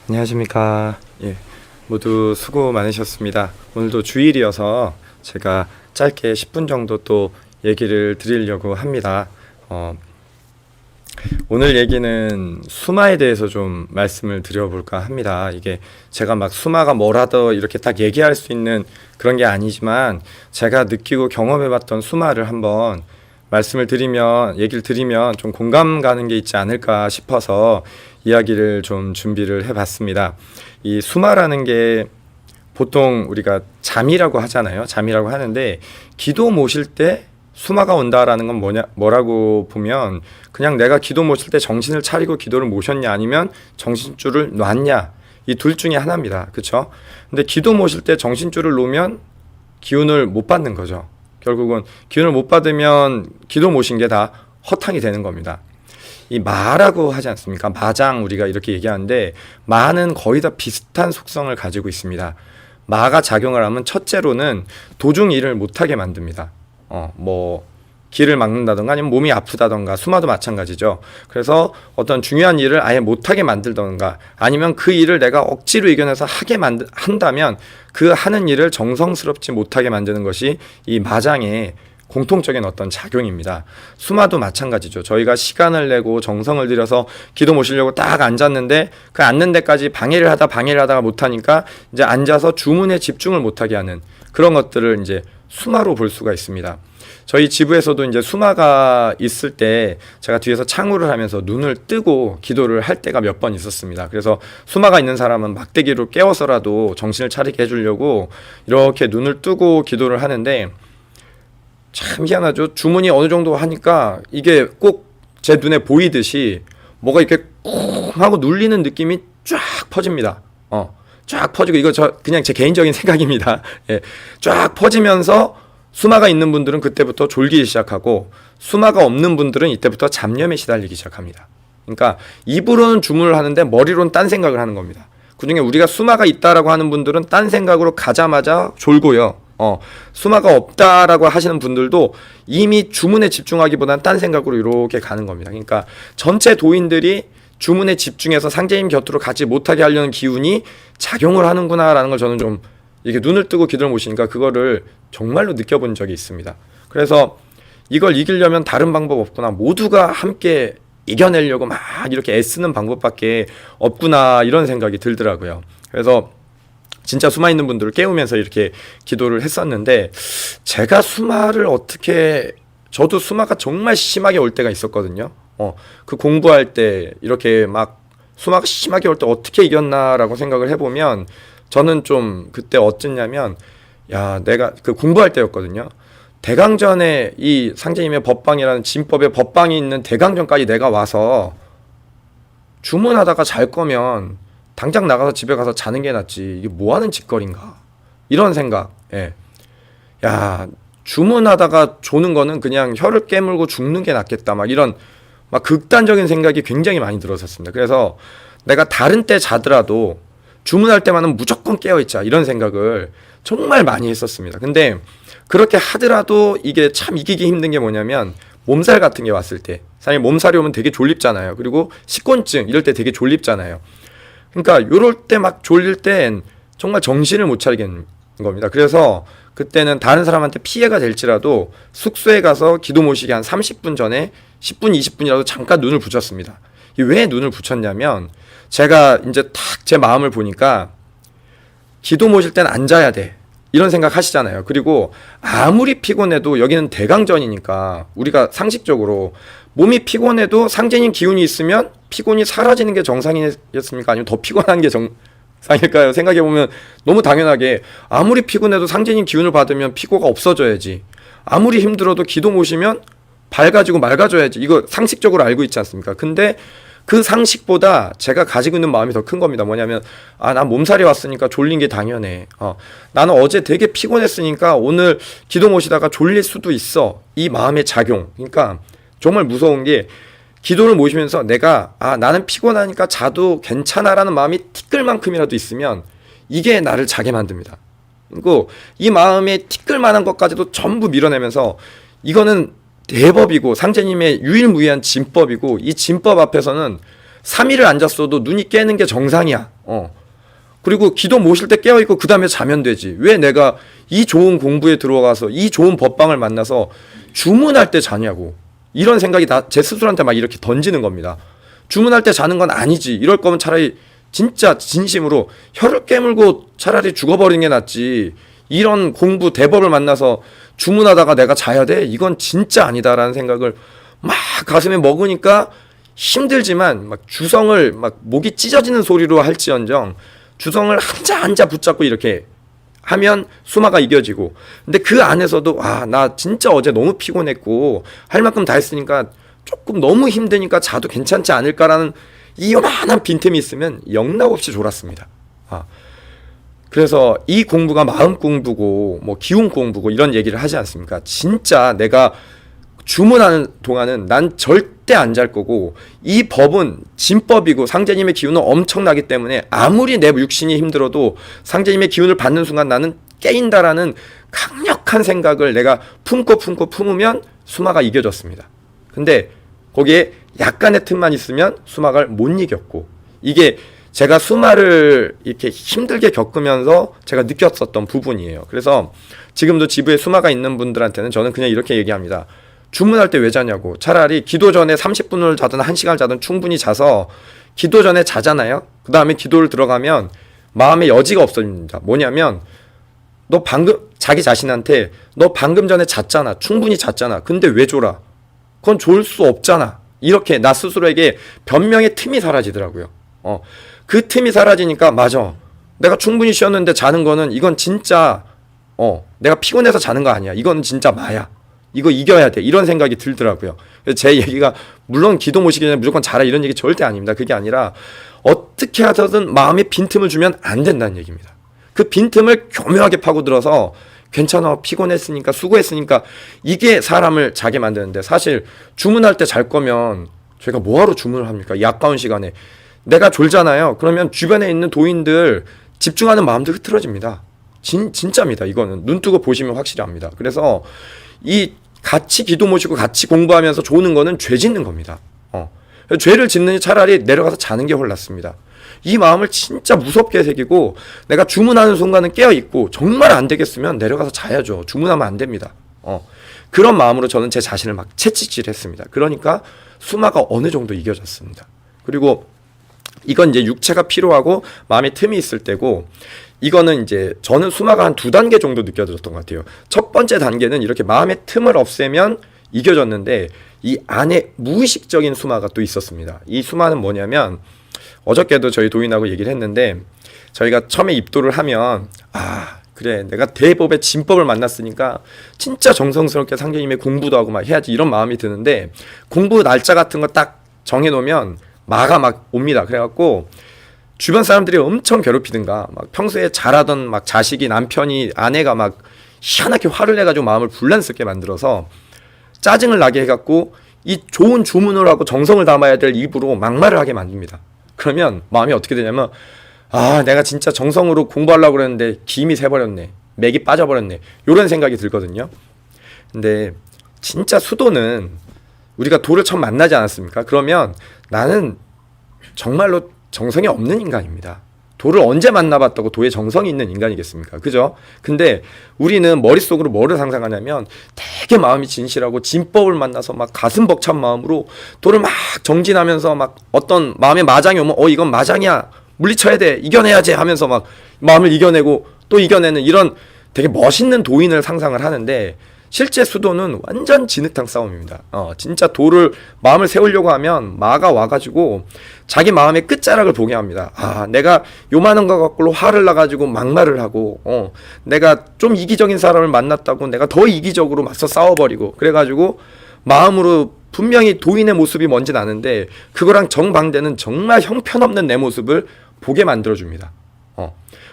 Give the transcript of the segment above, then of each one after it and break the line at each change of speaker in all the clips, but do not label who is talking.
안녕하십니까. 예, 모두 수고 많으셨습니다. 오늘도 주일이어서 제가 짧게 10분 정도 또 얘기를 드리려고 합니다. 오늘 얘기는 수마에 대해서 좀 말씀을 드려볼까 합니다. 이게 제가 막 수마가 뭐라도 이렇게 딱 얘기할 수 있는 그런 게 아니지만 제가 느끼고 경험해봤던 수마를 한번 얘기를 드리면 좀 공감 가는 게 있지 않을까 싶어서 이야기를 좀 준비를 해봤습니다. 이 수마라는 게 보통 우리가 잠이라고 하잖아요. 잠이라고 하는데 기도 모실 때 수마가 온다라는 건 뭐라고 보면 그냥 내가 기도 모실 때 정신을 차리고 기도를 모셨냐 아니면 정신줄을 놨냐 이 둘 중에 하나입니다. 그렇죠? 근데 기도 모실 때 정신줄을 놓으면 기운을 못 받는 거죠. 결국은 기운을 못 받으면 기도 모신 게 다 허탕이 되는 겁니다. 이 마라고 하지 않습니까? 마장 우리가 이렇게 얘기하는데 마는 거의 다 비슷한 속성을 가지고 있습니다. 마가 작용을 하면 첫째로는 도중 일을 못하게 만듭니다. 길을 막는다던가 아니면 몸이 아프다던가 수마도 마찬가지죠. 그래서 어떤 중요한 일을 아예 못하게 만들던가 아니면 그 일을 내가 억지로 이겨내서 한다면 그 하는 일을 정성스럽지 못하게 만드는 것이 이 마장의 공통적인 어떤 작용입니다. 수마도 마찬가지죠. 저희가 시간을 내고 정성을 들여서 기도 모시려고 딱 앉았는데 그 앉는 데까지 방해를 하다가 못하니까 이제 앉아서 주문에 집중을 못하게 하는 그런 것들을 이제 수마로 볼 수가 있습니다. 저희 지부에서도 이제 수마가 있을 때 제가 뒤에서 창우를 하면서 눈을 뜨고 기도를 할 때가 몇 번 있었습니다. 그래서 수마가 있는 사람은 막대기로 깨워서라도 정신을 차리게 해주려고 이렇게 눈을 뜨고 기도를 하는데 참 희한하죠. 주문이 어느 정도 하니까 이게 꼭 제 눈에 보이듯이 뭐가 이렇게 쿵 하고 눌리는 느낌이 쫙 퍼집니다. 쫙 퍼지고 이거 그냥 제 개인적인 생각입니다. 예, 쫙 퍼지면서 수마가 있는 분들은 그때부터 졸기 시작하고 수마가 없는 분들은 이때부터 잡념에 시달리기 시작합니다. 그러니까 입으로는 주문을 하는데 머리로는 딴 생각을 하는 겁니다. 그중에 우리가 수마가 있다라고 하는 분들은 딴 생각으로 가자마자 졸고요. 수마가 없다라고 하시는 분들도 이미 주문에 집중하기보다는 딴 생각으로 이렇게 가는 겁니다. 그러니까 전체 도인들이 주문에 집중해서 상제님 곁으로 가지 못하게 하려는 기운이 작용을 하는구나라는 걸 저는 좀 이게 눈을 뜨고 기도를 모시니까 그거를 정말로 느껴본 적이 있습니다. 그래서 이걸 이기려면 다른 방법 없구나. 모두가 함께 이겨내려고 막 이렇게 애쓰는 방법밖에 없구나 이런 생각이 들더라고요. 그래서 진짜 수마 있는 분들을 깨우면서 이렇게 기도를 했었는데 제가 저도 수마가 정말 심하게 올 때가 있었거든요. 그 공부할 때 이렇게 막 수마가 심하게 올 때 어떻게 이겼나라고 생각을 해보면 저는 좀 그때 어땠냐면 내가 그 공부할 때였거든요. 대강전에 이 상제님의 법방이라는 진법의 법방이 있는 대강전까지 내가 와서 주문하다가 잘 거면 당장 나가서 집에 가서 자는 게 낫지. 이게 뭐 하는 짓거리인가. 이런 생각. 예. 주문하다가 조는 거는 그냥 혀를 깨물고 죽는 게 낫겠다. 막 이런 막 극단적인 생각이 굉장히 많이 들었었습니다. 그래서 내가 다른 때 자더라도 주문할 때만은 무조건 깨어있자. 이런 생각을 정말 많이 했었습니다. 근데 그렇게 하더라도 이게 참 이기기 힘든 게 뭐냐면 몸살 같은 게 왔을 때 사실 몸살이 오면 되게 졸립잖아요. 그리고 식곤증 이럴 때 되게 졸립잖아요. 그러니까 요럴 때 막 졸릴 땐 정말 정신을 못 차리겠는 겁니다. 그래서 그때는 다른 사람한테 피해가 될지라도 숙소에 가서 기도 모시기 한 30분 전에 10분, 20분이라도 잠깐 눈을 붙였습니다. 왜 눈을 붙였냐면 제가 이제 탁 제 마음을 보니까 기도 모실 땐 앉아야 돼. 이런 생각 하시잖아요. 그리고 아무리 피곤해도 여기는 대강전이니까 우리가 상식적으로 몸이 피곤해도 상제님 기운이 있으면 피곤이 사라지는 게 정상이었습니까? 아니면 더 피곤한 게 정상일까요? 생각해보면 너무 당연하게 아무리 피곤해도 상제님 기운을 받으면 피고가 없어져야지. 아무리 힘들어도 기도 모시면 밝아지고 맑아져야지. 이거 상식적으로 알고 있지 않습니까? 근데 그 상식보다 제가 가지고 있는 마음이 더 큰 겁니다. 뭐냐면 난 몸살이 왔으니까 졸린 게 당연해. 나는 어제 되게 피곤했으니까 오늘 기도 모시다가 졸릴 수도 있어. 이 마음의 작용. 그러니까 정말 무서운 게 기도를 모시면서 내가 나는 피곤하니까 자도 괜찮아라는 마음이 티끌만큼이라도 있으면 이게 나를 자게 만듭니다. 그리고 이 마음에 티끌만한 것까지도 전부 밀어내면서 이거는 대법이고 상제님의 유일무이한 진법이고 이 진법 앞에서는 3일을 안 잤어도 눈이 깨는 게 정상이야. 그리고 기도 모실 때 깨어있고 그 다음에 자면 되지. 왜 내가 이 좋은 공부에 들어가서 이 좋은 법방을 만나서 주문할 때 자냐고. 이런 생각이 제 스스로한테 막 이렇게 던지는 겁니다. 주문할 때 자는 건 아니지. 이럴 거면 차라리 진짜 진심으로 혀를 깨물고 차라리 죽어버리는 게 낫지. 이런 공부 대법을 만나서 주문하다가 내가 자야 돼? 이건 진짜 아니다라는 생각을 막 가슴에 먹으니까 힘들지만 막 주성을 막 목이 찢어지는 소리로 할지언정 주성을 한자 붙잡고 이렇게 하면 수마가 이겨지고, 근데 그 안에서도 나 진짜 어제 너무 피곤했고 할 만큼 다 했으니까 조금 너무 힘드니까 자도 괜찮지 않을까라는 이 요만한 빈틈이 있으면 영락없이 졸았습니다. 그래서 이 공부가 마음 공부고 뭐 기운 공부고 이런 얘기를 하지 않습니까? 진짜 내가 주문하는 동안은 난 절대 안 잘 거고, 이 법은 진법이고 상제님의 기운은 엄청나기 때문에 아무리 내 육신이 힘들어도 상제님의 기운을 받는 순간 나는 깨인다라는 강력한 생각을 내가 품으면 수마가 이겨졌습니다. 근데 거기에 약간의 틈만 있으면 수마가 못 이겼고, 이게 제가 수마를 이렇게 힘들게 겪으면서 제가 느꼈었던 부분이에요. 그래서 지금도 지부에 수마가 있는 분들한테는 저는 그냥 이렇게 얘기합니다. 주문할 때 왜 자냐고. 차라리 기도 전에 30분을 자든 1시간을 자든 충분히 자서 기도 전에 자잖아요. 그 다음에 기도를 들어가면 마음의 여지가 없어집니다. 뭐냐면 너 방금 자기 자신한테 너 방금 전에 잤잖아. 충분히 잤잖아. 근데 왜 졸아? 그건 졸 수 없잖아. 이렇게 나 스스로에게 변명의 틈이 사라지더라고요. 그 틈이 사라지니까 맞아. 내가 충분히 쉬었는데 자는 거는 이건 진짜 내가 피곤해서 자는 거 아니야. 이건 진짜 마야. 이거 이겨야 돼. 이런 생각이 들더라고요. 제 얘기가 물론 기도 모시기 전에 무조건 자라 이런 얘기 절대 아닙니다. 그게 아니라 어떻게 하든 마음에 빈틈을 주면 안 된다는 얘기입니다. 그 빈틈을 교묘하게 파고들어서 괜찮아. 피곤했으니까 수고했으니까 이게 사람을 자게 만드는데, 사실 주문할 때 잘 거면 저희가 뭐하러 주문을 합니까? 이 아까운 시간에. 내가 졸잖아요. 그러면 주변에 있는 도인들 집중하는 마음도 흐트러집니다. 진짜입니다. 이거는 눈 뜨고 보시면 확실히 압니다. 그래서 이 같이 기도 모시고 같이 공부하면서 조는 거는 죄 짓는 겁니다. 죄를 짓느니 차라리 내려가서 자는 게 홀랐습니다. 이 마음을 진짜 무섭게 새기고, 내가 주문하는 순간은 깨어있고 정말 안 되겠으면 내려가서 자야죠. 주문하면 안 됩니다. 그런 마음으로 저는 제 자신을 막 채찍질했습니다. 그러니까 수마가 어느 정도 이겨졌습니다. 그리고 이건 이제 육체가 피로하고 마음의 틈이 있을 때고, 이거는 이제 저는 수마가 한 2단계 정도 느껴졌던 것 같아요. 첫 번째 단계는 이렇게 마음의 틈을 없애면 이겨졌는데, 이 안에 무의식적인 수마가 또 있었습니다. 이 수마는 뭐냐면, 어저께도 저희 도인하고 얘기를 했는데, 저희가 처음에 입도를 하면 그래 내가 대법의 진법을 만났으니까 진짜 정성스럽게 상제님의 공부도 하고 막 해야지, 이런 마음이 드는데, 공부 날짜 같은 거 딱 정해놓으면 마가 막 옵니다. 그래갖고 주변 사람들이 엄청 괴롭히든가, 막 평소에 잘하던 막 자식이, 남편이, 아내가 막 희한하게 화를 내가지고 마음을 분란스럽게 만들어서 짜증을 나게 해갖고 이 좋은 주문을 하고 정성을 담아야 될 입으로 막말을 하게 만듭니다. 그러면 마음이 어떻게 되냐면, 내가 진짜 정성으로 공부하려고 그랬는데 김이 새버렸네, 맥이 빠져버렸네, 이런 생각이 들거든요. 근데 진짜 수도는 우리가 도를 처음 만나지 않았습니까? 그러면 나는 정말로 정성이 없는 인간입니다. 도를 언제 만나봤다고 도에 정성이 있는 인간이겠습니까? 그죠? 근데 우리는 머릿속으로 뭐를 상상하냐면 되게 마음이 진실하고 진법을 만나서 막 가슴 벅찬 마음으로 도를 막 정진하면서 막 어떤 마음의 마장이 오면 이건 마장이야, 물리쳐야 돼, 이겨내야지 하면서 막 마음을 이겨내고 또 이겨내는 이런 되게 멋있는 도인을 상상을 하는데, 실제 수도는 완전 진흙탕 싸움입니다. 진짜 도를 마음을 세우려고 하면 마가 와가지고 자기 마음의 끝자락을 보게 합니다. 내가 요만한 거 갖고 화를 나가지고 막말을 하고, 내가 좀 이기적인 사람을 만났다고 내가 더 이기적으로 맞서 싸워버리고, 그래가지고 마음으로 분명히 도인의 모습이 뭔진 아는데 그거랑 정반대는 정말 형편없는 내 모습을 보게 만들어줍니다.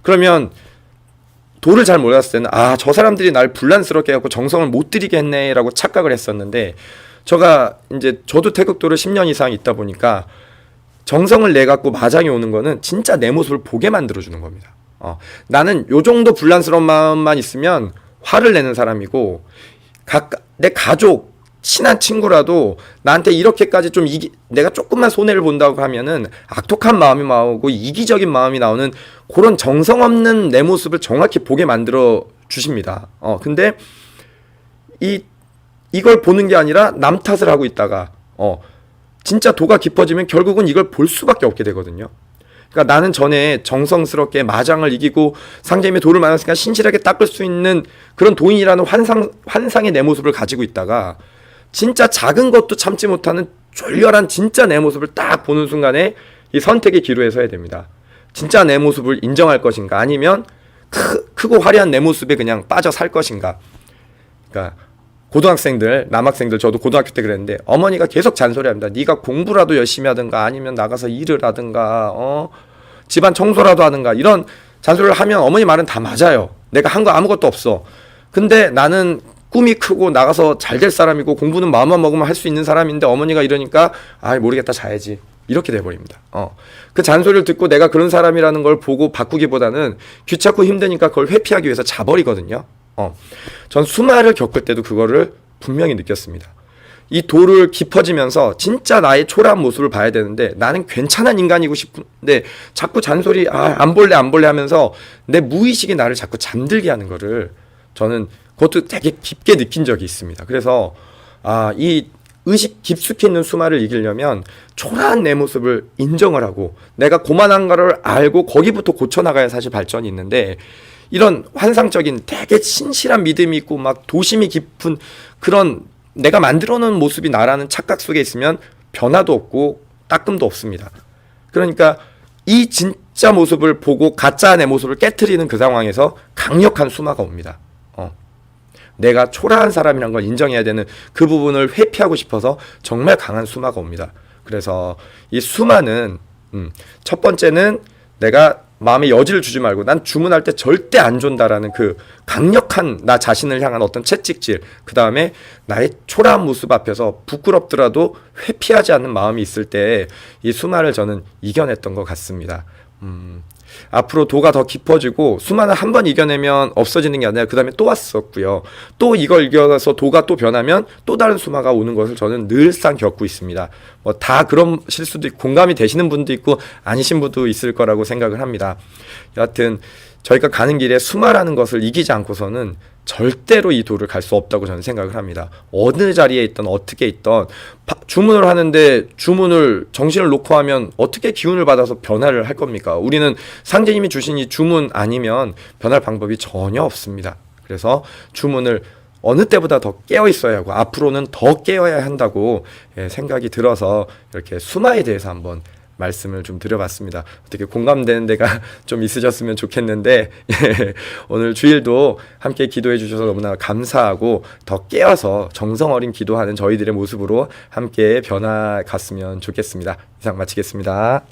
그러면 도를 잘 몰랐을 때는 저 사람들이 날 분란스럽게 해갖고 정성을 못 들이게 했네라고 착각을 했었는데, 저도 태극도를 10년 이상 있다 보니까 정성을 내갖고 마장이 오는 거는 진짜 내 모습을 보게 만들어주는 겁니다. 나는 요 정도 불란스러운 마음만 있으면 화를 내는 사람이고, 내 가족, 친한 친구라도 나한테 이렇게까지 좀 내가 조금만 손해를 본다고 하면은 악독한 마음이 나오고 이기적인 마음이 나오는 그런 정성 없는 내 모습을 정확히 보게 만들어 주십니다. 근데 이걸 보는 게 아니라 남 탓을 하고 있다가 진짜 도가 깊어지면 결국은 이걸 볼 수밖에 없게 되거든요. 그러니까 나는 전에 정성스럽게 마장을 이기고 상대님의 도를 만났으니까 신실하게 닦을 수 있는 그런 도인이라는 환상의 내 모습을 가지고 있다가 진짜 작은 것도 참지 못하는 졸렬한 진짜 내 모습을 딱 보는 순간에 이 선택의 기로에 서야 됩니다. 진짜 내 모습을 인정할 것인가, 아니면 크고 화려한 내 모습에 그냥 빠져 살 것인가. 그러니까 고등학생들, 남학생들, 저도 고등학교 때 그랬는데 어머니가 계속 잔소리합니다. 네가 공부라도 열심히 하든가 아니면 나가서 일을 하든가 집안 청소라도 하든가, 이런 잔소리를 하면 어머니 말은 다 맞아요. 내가 한 거 아무것도 없어. 근데 나는 꿈이 크고 나가서 잘 될 사람이고 공부는 마음만 먹으면 할 수 있는 사람인데 어머니가 이러니까 모르겠다, 자야지, 이렇게 돼버립니다. 그 잔소리를 듣고 내가 그런 사람이라는 걸 보고 바꾸기보다는 귀찮고 힘드니까 그걸 회피하기 위해서 자버리거든요. 전 수마를 겪을 때도 그거를 분명히 느꼈습니다. 이 도를 깊어지면서 진짜 나의 초라한 모습을 봐야 되는데 나는 괜찮은 인간이고 싶은데 자꾸 잔소리 안 볼래 하면서 내 무의식이 나를 자꾸 잠들게 하는 거를 저는 그것도 되게 깊게 느낀 적이 있습니다. 그래서 이 의식 깊숙이 있는 수마를 이기려면 초라한 내 모습을 인정을 하고 내가 고만한 거를 알고 거기부터 고쳐나가야 사실 발전이 있는데, 이런 환상적인 되게 신실한 믿음이 있고 막 도심이 깊은 그런 내가 만들어 놓은 모습이 나라는 착각 속에 있으면 변화도 없고 따끔도 없습니다. 그러니까 이 진짜 모습을 보고 가짜 내 모습을 깨트리는 그 상황에서 강력한 수마가 옵니다. 내가 초라한 사람이란 걸 인정해야 되는 그 부분을 회피하고 싶어서 정말 강한 수마가 옵니다. 그래서 이 수마는 첫 번째는 내가 마음에 여지를 주지 말고 난 주문할 때 절대 안 준다라는 그 강력한 나 자신을 향한 어떤 채찍질, 그 다음에 나의 초라한 모습 앞에서 부끄럽더라도 회피하지 않는 마음이 있을 때 이 수마를 저는 이겨냈던 것 같습니다. 앞으로 도가 더 깊어지고 수마는 한 번 이겨내면 없어지는 게 아니라 그 다음에 또 왔었고요. 또 이걸 이겨서 도가 또 변하면 또 다른 수마가 오는 것을 저는 늘상 겪고 있습니다. 뭐 다 그런 실수도 있고 공감이 되시는 분도 있고 아니신 분도 있을 거라고 생각을 합니다. 여하튼 저희가 가는 길에 수마라는 것을 이기지 않고서는 절대로 이 도를 갈 수 없다고 저는 생각을 합니다. 어느 자리에 있든 어떻게 있든 주문을 하는데 주문을 정신을 놓고 하면 어떻게 기운을 받아서 변화를 할 겁니까? 우리는 상제님이 주신 이 주문 아니면 변할 방법이 전혀 없습니다. 그래서 주문을 어느 때보다 더 깨어 있어야 하고 앞으로는 더 깨어야 한다고 생각이 들어서 이렇게 수마에 대해서 한번 말씀을 좀 드려봤습니다. 어떻게 공감되는 데가 좀 있으셨으면 좋겠는데 오늘 주일도 함께 기도해 주셔서 너무나 감사하고 더 깨어서 정성 어린 기도하는 저희들의 모습으로 함께 변화 갔으면 좋겠습니다. 이상 마치겠습니다.